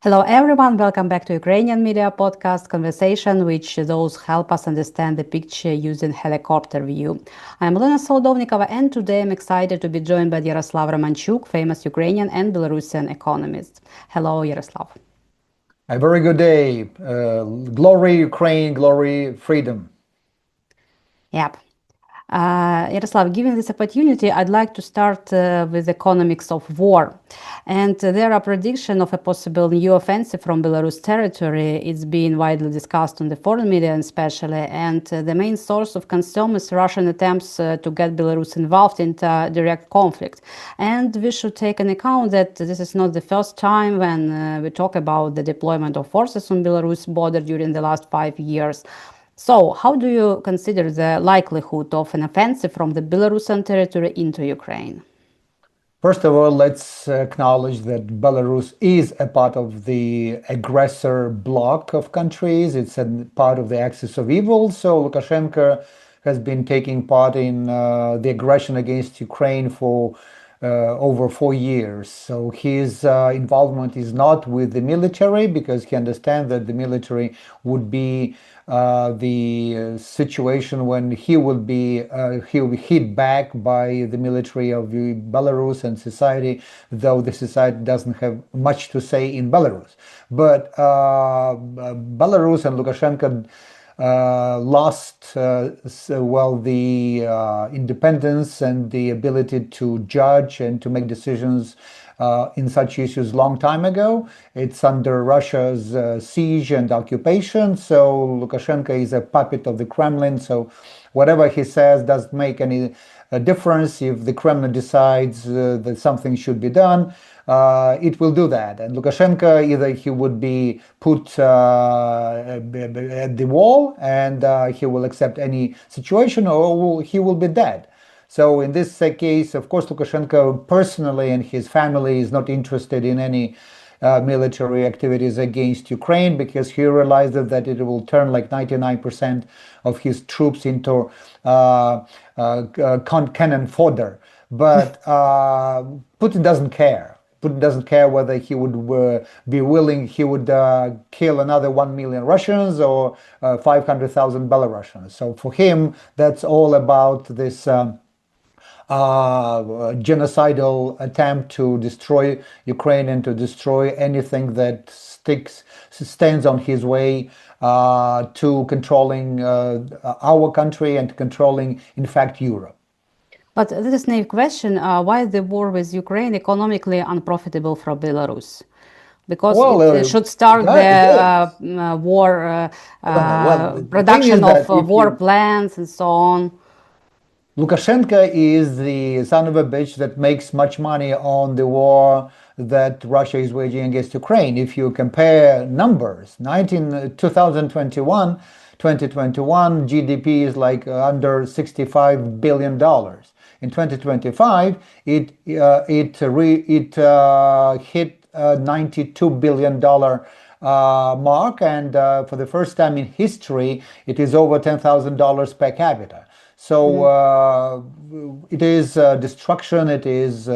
Hello everyone, welcome back to Ukrainian Media Podcast Conversation, which those help us understand the picture using helicopter view. I'm Olena Solodovnikova, and today I'm excited to be joined by Yaroslav Romanchuk, famous Ukrainian and Belarusian economist. Hello, Yaroslav. A very good day. Glory Ukraine, glory freedom. Yep. Yaroslav, given this opportunity, I'd like to start with economics of war. And there are predictions of a possible new offensive from Belarus territory. It's been widely discussed on the foreign media especially, and the main source of concern is Russian attempts to get Belarus involved in direct conflict. And we should take an account that this is not the first time when we talk about the deployment of forces on Belarus border during the last 5 years. So, how do you consider the likelihood of an offensive from the Belarusian territory into Ukraine? First of all, let's acknowledge that Belarus is a part of the aggressor bloc of countries. It's a part of the axis of evil. So Lukashenko has been taking part in the aggression against Ukraine for over 4 years. So his involvement is not with the military because he understands that the military would be the situation when he'll be hit back by the military of Belarus and society, though the society doesn't have much to say in Belarus. But Belarus and Lukashenko lost the independence and the ability to judge and to make decisions in such issues long time ago. It's under Russia's siege and occupation, so Lukashenko is a puppet of the Kremlin, so whatever he says doesn't make any difference. If the Kremlin decides that something should be done, it will do that. And Lukashenko, either he would be put at the wall and he will accept any situation, or he will be dead. So in this case, of course, Lukashenko personally and his family is not interested in any military activities against Ukraine because he realized that it will turn like 99% of his troops into cannon fodder. But Putin doesn't care. Putin doesn't care whether he would be willing, he would kill another 1 million Russians or 500,000 Belarusians. So for him, that's all about this genocidal attempt to destroy Ukraine and to destroy anything that stands on his way to controlling our country and controlling, in fact, Europe. But this is a naive question. Why is the war with Ukraine economically unprofitable for Belarus? Because it should start the war production of war plants and so on. Lukashenko is the son of a bitch that makes much money on the war that Russia is waging against Ukraine. If you compare numbers, 2021, GDP is like under $65 billion. In 2025, it hit $92 billion mark, and for the first time in history, it is over $10,000 per capita. So it is destruction, it is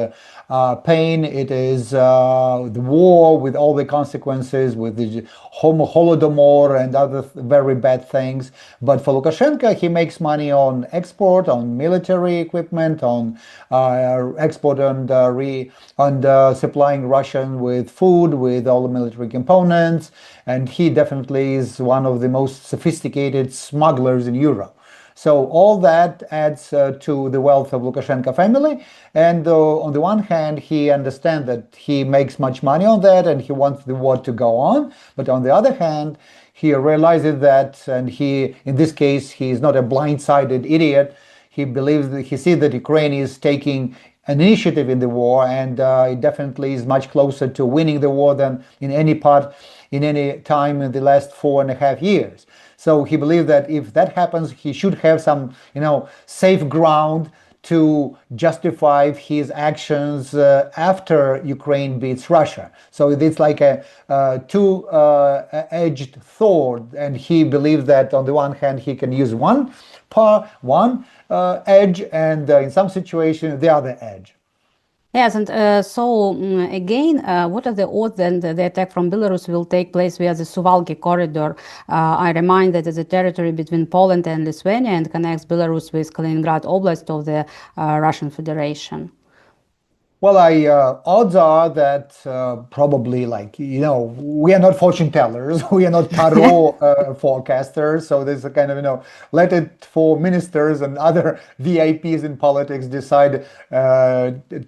pain, it is the war with all the consequences, with the Holodomor and other very bad things. But for Lukashenko, he makes money on export, on military equipment, on export and supplying Russian with food, with all the military components. And he definitely is one of the most sophisticated smugglers in Europe. So all that adds to the wealth of Lukashenko family. And on the one hand, he understands that he makes much money on that and he wants the war to go on. But on the other hand, he realizes that, and in this case, he is not a blindsided idiot. He believes that he sees that Ukraine is taking an initiative in the war, and it definitely is much closer to winning the war than in any time in the last 4.5 years. So he believed that if that happens, he should have some, safe ground to justify his actions after Ukraine beats Russia. So it's like a two-edged sword, and he believed that on the one hand he can use one edge, and in some situations the other edge. Yes, and again, what are the odds that the attack from Belarus will take place via the Suwałki Corridor? I remind that it's a territory between Poland and Lithuania and connects Belarus with Kaliningrad Oblast of the Russian Federation. Well, odds are that probably, like, we are not fortune tellers, we are not tarot forecasters. So there's a kind of, let it for ministers and other VIPs in politics decide,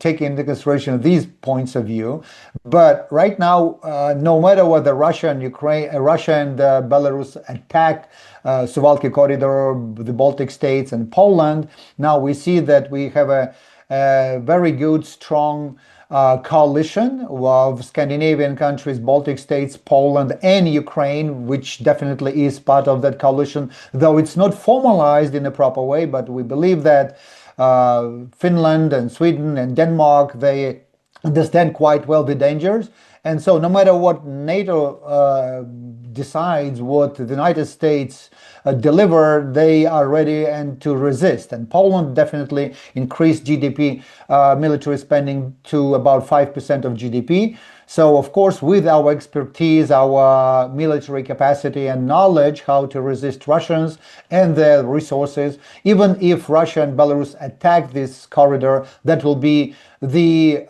taking into consideration these points of view. But right now, no matter what Russia and Belarus attack Suwałki Corridor, the Baltic states and Poland, now we see that we have a very good, strong coalition of Scandinavian countries, Baltic states, Poland, and Ukraine, which definitely is part of that coalition, though it's not formalized in a proper way. But we believe that Finland and Sweden and Denmark, they understand quite well the dangers. And so no matter what NATO decides, what the United States deliver, they are ready and to resist. And Poland definitely increased GDP, military spending to about 5% of GDP. So, of course, with our expertise, our military capacity and knowledge how to resist Russians and their resources, even if Russia and Belarus attack this corridor, that will be the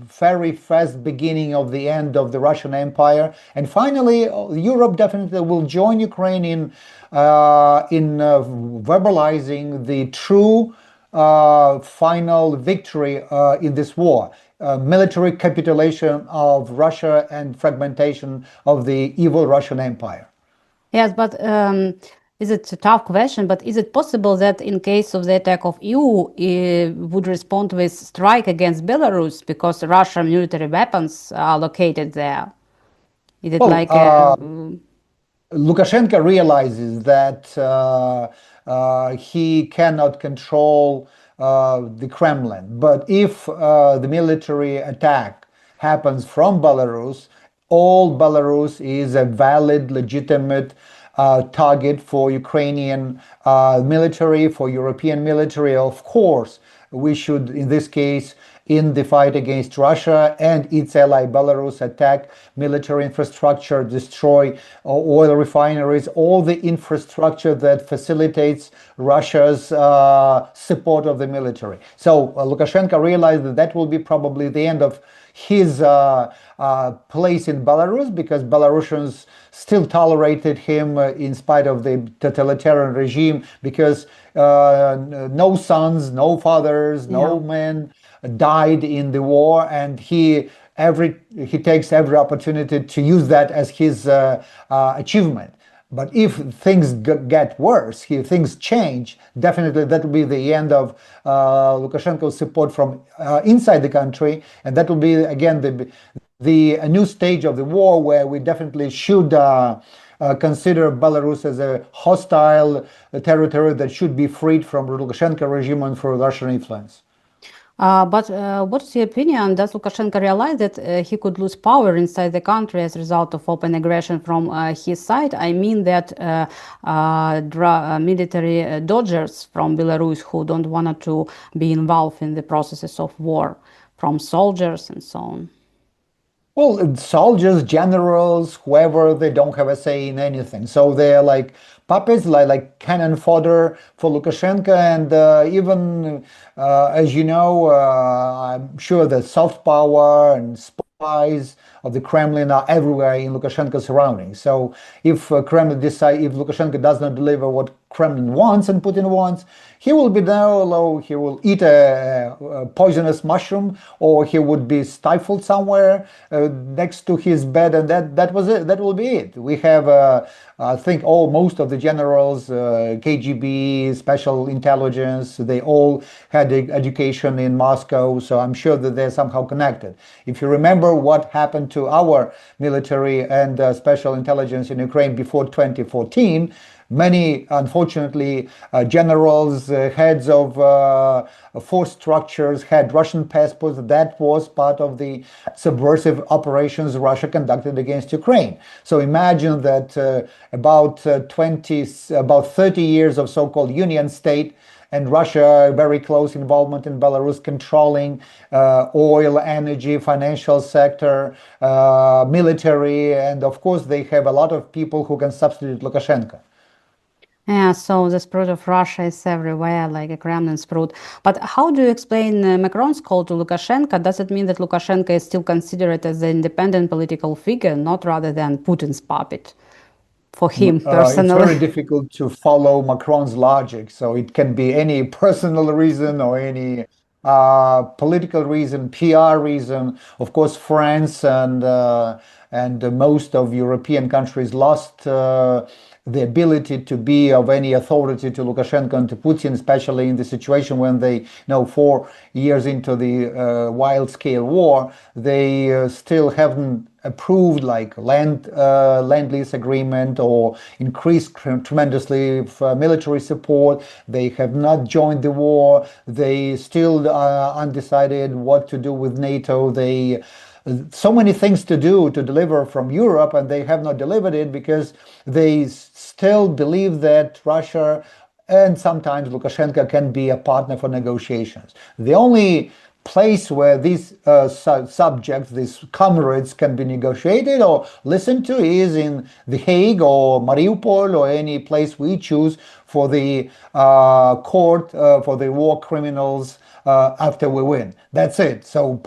very fast beginning of the end of the Russian Empire. And finally, Europe definitely will join Ukraine in verbalizing the true final victory in this war. Military capitulation of Russia and fragmentation of the evil Russian Empire. Yes, but is it a tough question? But is it possible that in case of the attack of EU, would respond with strike against Belarus because Russian military weapons are located there? Is it Well, like a Lukashenko realizes that he cannot control the Kremlin. But if the military attack happens from Belarus, all Belarus is a valid, legitimate target for Ukrainian military, for European military? Of course, we should, in this case, in the fight against Russia and its ally Belarus, attack military infrastructure, destroy oil refineries, all the infrastructure that facilitates Russia's support of the military. So Lukashenko realized that that will be probably the end of his place in Belarus, because Belarusians still tolerated him in spite of the totalitarian regime, because no sons, no fathers, no men died in the war, and he takes every opportunity to use that as his achievement. But if things get worse, if things change, definitely that will be the end of Lukashenko's support from inside the country, and that will be again a new stage of the war, where we definitely should consider Belarus as a hostile territory that should be freed from the Lukashenko regime and for Russian influence. But what's your opinion? Does Lukashenko realize that he could lose power inside the country as a result of open aggression from his side? I mean that military dodgers from Belarus who don't want to be involved in the processes of war, from soldiers and so on. Well, soldiers, generals, whoever, they don't have a say in anything. So they're like puppets, like cannon fodder for Lukashenko. And even, as you know, I'm sure that soft power and spies of the Kremlin are everywhere in Lukashenko's surroundings. So if Lukashenko does not deliver what Kremlin wants and Putin wants, he will be there, he will eat a poisonous mushroom, or he would be stifled somewhere next to his bed, and that was it. That will be it. We have, I think, most of the generals, KGB, special intelligence, they all had education in Moscow, so I'm sure that they're somehow connected. If you remember what happened to our military and special intelligence in Ukraine before 2014, many, unfortunately, generals, heads of force structures had Russian passports. That was part of the subversive operations Russia conducted against Ukraine. So imagine that about 30 years of so-called Union state and Russia very close involvement in Belarus, controlling oil, energy, financial sector, military, and of course they have a lot of people who can substitute Lukashenko. Yeah, so the spread of Russia is everywhere, like a Kremlin spread. But how do you explain Macron's call to Lukashenko? Does it mean that Lukashenko is still considered as an independent political figure, not rather than Putin's puppet? For him personally. It's very difficult to follow Macron's logic. So it can be any personal reason or any political reason, PR reason. Of course, France and most of European countries lost the ability to be of any authority to Lukashenko and to Putin, especially in the situation when they, 4 years into the wild-scale war, they still haven't approved like land lease agreement or increased tremendously military support. They have not joined the war. They still are undecided what to do with NATO. They so many things to do to deliver from Europe, and they have not delivered it because they still believe that Russia and sometimes Lukashenko can be a partner for negotiations. The only place where these subjects, these comrades can be negotiated or listened to is in The Hague or Mariupol or any place we choose for the court for the war criminals after we win. That's it. So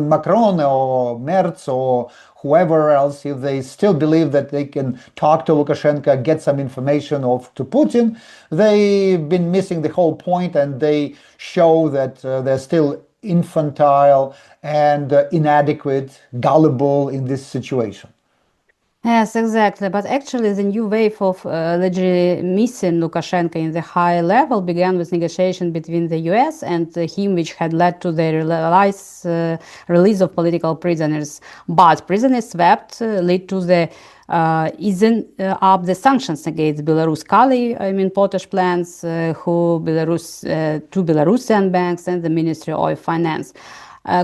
Macron or Merz or whoever else, if they still believe that they can talk to Lukashenko, get some information to Putin, they've been missing the whole point, and they show that they're still infantile and inadequate, gullible in this situation. Yes, exactly. But actually, the new wave of legitimizing Lukashenko in the high level began with negotiation between the US and him, which had led to the release of political prisoners. But prisoners swept led to the easing up the sanctions against Belarus potash plants, two Belarusian banks, and the Ministry of Finance.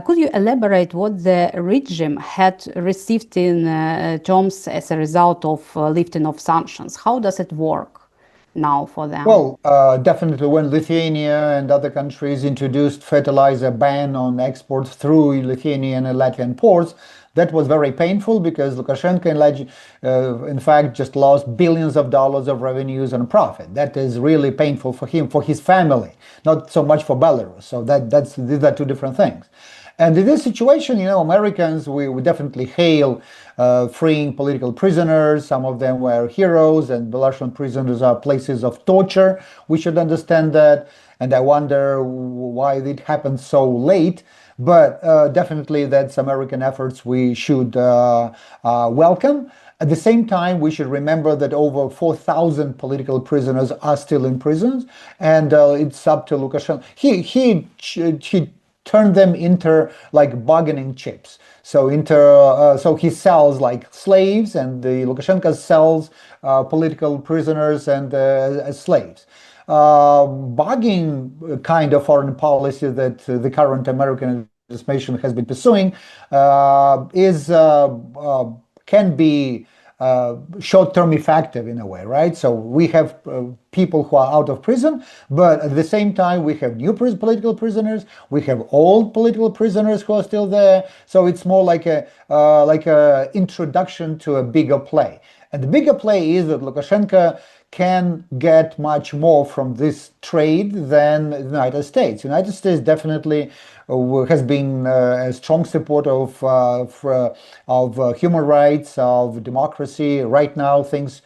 Could you elaborate what the regime had received in terms as a result of lifting of sanctions? How does it work now for them? Well, definitely when Lithuania and other countries introduced fertilizer ban on exports through Lithuanian and Latvian ports, that was very painful because Lukashenko, in fact, just lost billions of dollars of revenues and profit. That is really painful for him, for his family, not so much for Belarus. So these are two different things. And in this situation, Americans, we definitely hail freeing political prisoners. Some of them were heroes, and Belarusian prisoners are places of torture. We should understand that. And I wonder why it happened so late. But definitely that's American efforts we should welcome. At the same time, we should remember that over 4,000 political prisoners are still in prisons, and it's up to Lukashenko. He turned them into like bargaining chips. So so he sells like slaves, and the Lukashenko sells political prisoners and as slaves. Bargaining kind of foreign policy that the current American administration has been pursuing can be short-term effective in a way, right? So we have people who are out of prison, but at the same time we have new political prisoners, we have old political prisoners who are still there. So it's more like a introduction to a bigger play. And the bigger play is that Lukashenko can get much more from this trade than the United States. The United States definitely has been a strong supporter of human rights, of democracy. Right now, things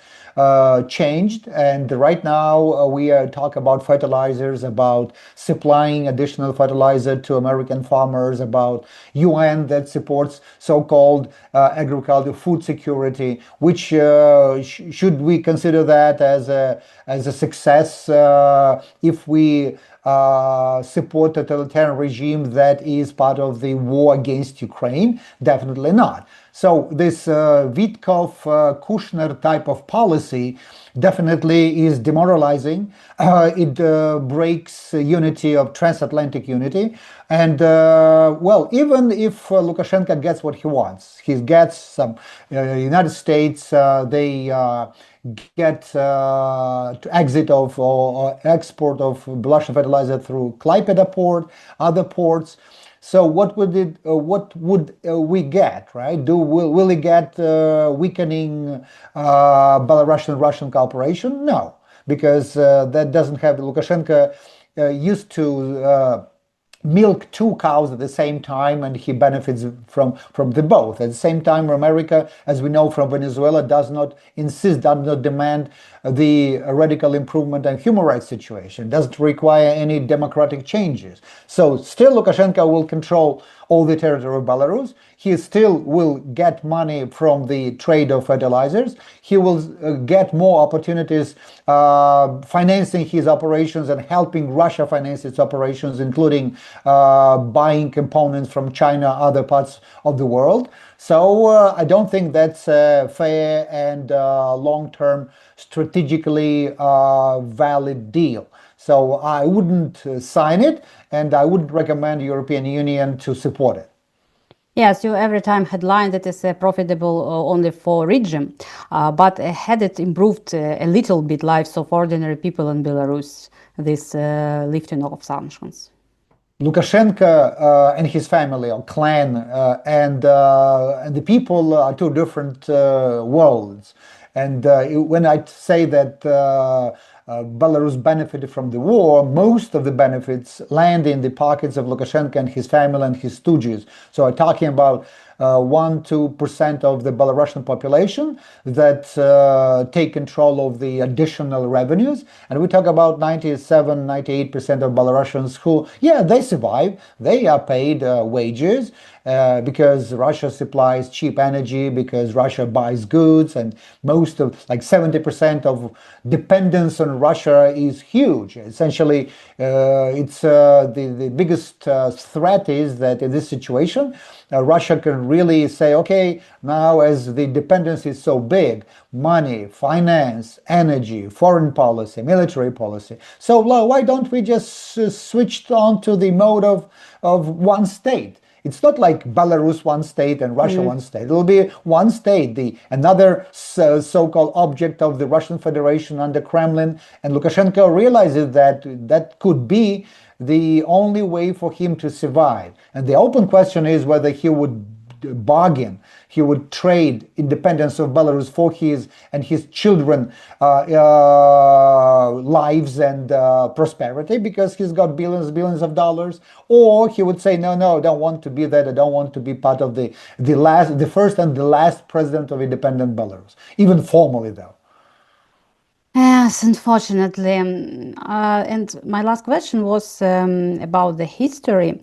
changed, and right now we talk about fertilizers, about supplying additional fertilizer to American farmers, about UN that supports so-called agriculture food security, which should we consider that as a success if we support a totalitarian regime that is part of the war against Ukraine? Definitely not. So this Witkov-Kushner type of policy definitely is demoralizing. It breaks unity of transatlantic unity. And well, even if Lukashenko gets what he wants, he gets some United States, they get to exit of or export of Belarusian fertilizer through Klaipeda port, other ports. So what would we get, right? Will we get weakening Belarusian-Russian cooperation? No, because that doesn't have Lukashenko used to milk two cows at the same time, and he benefits from the both. At the same time, America, as we know from Venezuela, does not demand the radical improvement and human rights situation, doesn't require any democratic changes. So still Lukashenko will control all the territory of Belarus. He still will get money from the trade of fertilizers. He will get more opportunities financing his operations and helping Russia finance its operations, including buying components from China, other parts of the world. So I don't think that's a fair and long-term, strategically valid deal. So I wouldn't sign it, and I wouldn't recommend the European Union to support it. Yes, you every time headline that is profitable only for regime, but had it improved a little bit lives of ordinary people in Belarus, this lifting of sanctions? Lukashenko and his family or clan and the people are two different worlds. And when I say that Belarus benefited from the war, most of the benefits land in the pockets of Lukashenko and his family and his stooges. So I'm talking about 1-2% of the Belarusian population that take control of the additional revenues. And we talk about 97-98% of Belarusians who, yeah, they survive. They are paid wages because Russia supplies cheap energy, because Russia buys goods, and most of, like 70% of dependence on Russia is huge. Essentially, it's the biggest threat is that in this situation, Russia can really say, okay, now as the dependence is so big, money, finance, energy, foreign policy, military policy, so why don't we just switch on to the mode of one state? It's not like Belarus one state and Russia one state. It will be one state, another so-called object of the Russian Federation under Kremlin. And Lukashenko realizes that that could be the only way for him to survive. And the open question is whether he would bargain, he would trade independence of Belarus for his and his children lives and prosperity, because he's got billions of dollars, or he would say, no, I don't want to be that, I don't want to be part of the first and the last president of independent Belarus, even formally though. Yes, unfortunately. And my last question was about the history,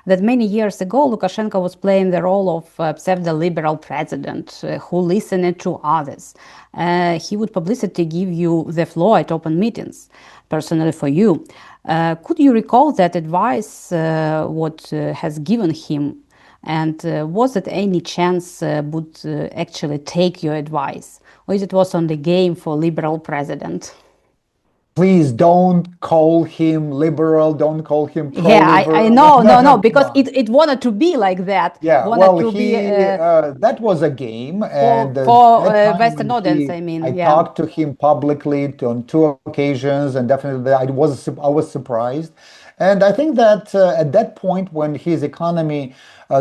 that many years ago Lukashenko was playing the role of pseudo-liberal president who listened to others. He would publicly give you the floor at open meetings, personally for you. Could you recall that advice, what has given him? And was it any chance would actually take your advice? Or is it was on the game for liberal president? Please don't call him liberal, don't call him pro-liberal. Yeah, I know, no, because it wanted to be like that. Yeah, well, that was a game, and for Western audience, I mean. I talked to him publicly on 2 occasions, and definitely I was surprised. And I think that at that point, when his economy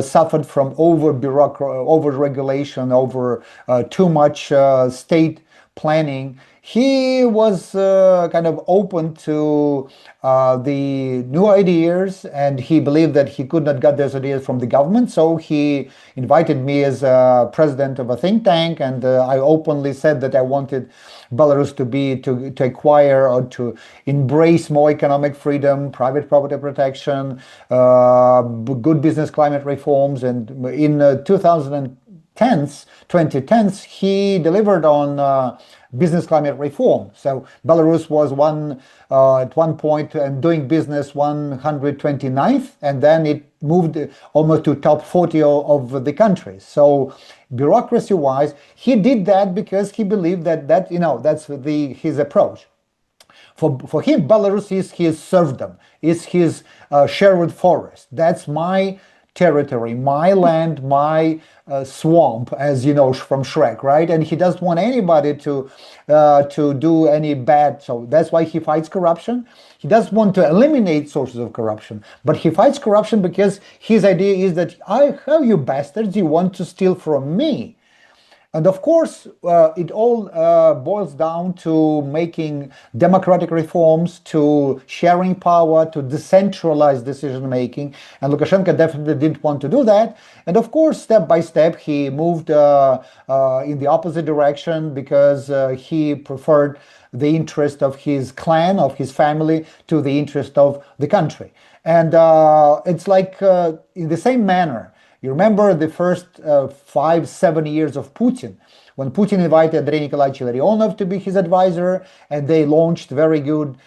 suffered from over-regulation, over too much state planning, he was kind of open to the new ideas, and he believed that he could not get those ideas from the government. So he invited me as president of a think tank, and I openly said that I wanted Belarus to acquire or to embrace more economic freedom, private property protection, good business climate reforms. And in 2010s, he delivered on business climate reform. So Belarus was at one point doing business 129th, and then it moved almost to top 40 of the countries. So bureaucracy-wise, he did that because he believed that that's his approach. For him, Belarus is his serfdom, is his Sherwood Forest. That's my territory, my land, my swamp, as you know from Shrek, right? And he doesn't want anybody to do any bad. So that's why he fights corruption. He doesn't want to eliminate sources of corruption, but he fights corruption because his idea is that how you bastards, you want to steal from me. And of course, it all boils down to making democratic reforms, to sharing power, to decentralize decision making. And Lukashenko definitely didn't want to do that. And of course, step by step, he moved in the opposite direction because he preferred the interest of his clan, of his family, to the interest of the country. And it's like in the same manner. You remember the first 5-7 years of Putin, when Putin invited Andrei Nikolaevich Larionov to be his advisor, and they launched very good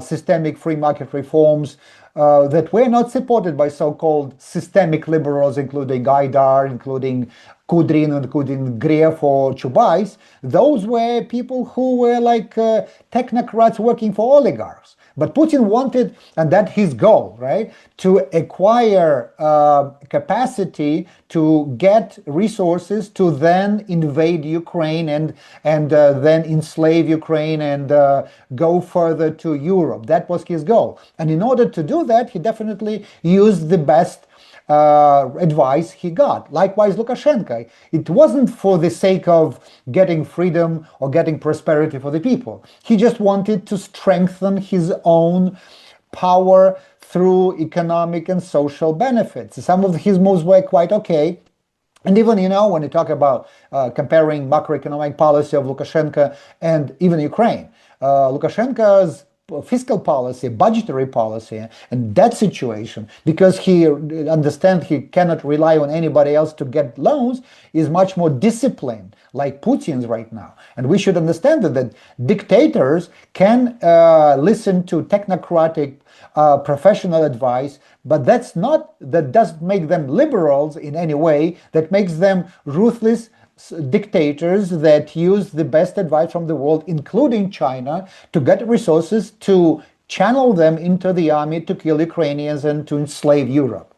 systemic free market reforms that were not supported by so-called systemic liberals, including Gaidar, including Kudrin, including Gref or Chubais. Those were people who were like technocrats working for oligarchs. But Putin wanted, and that's his goal, right, to acquire capacity to get resources to then invade Ukraine and then enslave Ukraine and go further to Europe. That was his goal. And in order to do that, he definitely used the best advice he got. Likewise, Lukashenko. It wasn't for the sake of getting freedom or getting prosperity for the people. He just wanted to strengthen his own power through economic and social benefits. Some of his moves were quite okay. And even, when you talk about comparing macroeconomic policy of Lukashenko and even Ukraine, Lukashenko's fiscal policy, budgetary policy, and that situation, because he understands he cannot rely on anybody else to get loans, is much more disciplined, like Putin's right now. And we should understand that dictators can listen to technocratic professional advice, but that doesn't make them liberals in any way. That makes them ruthless dictators that use the best advice from the world, including China, to get resources to channel them into the army to kill Ukrainians and to enslave Europe.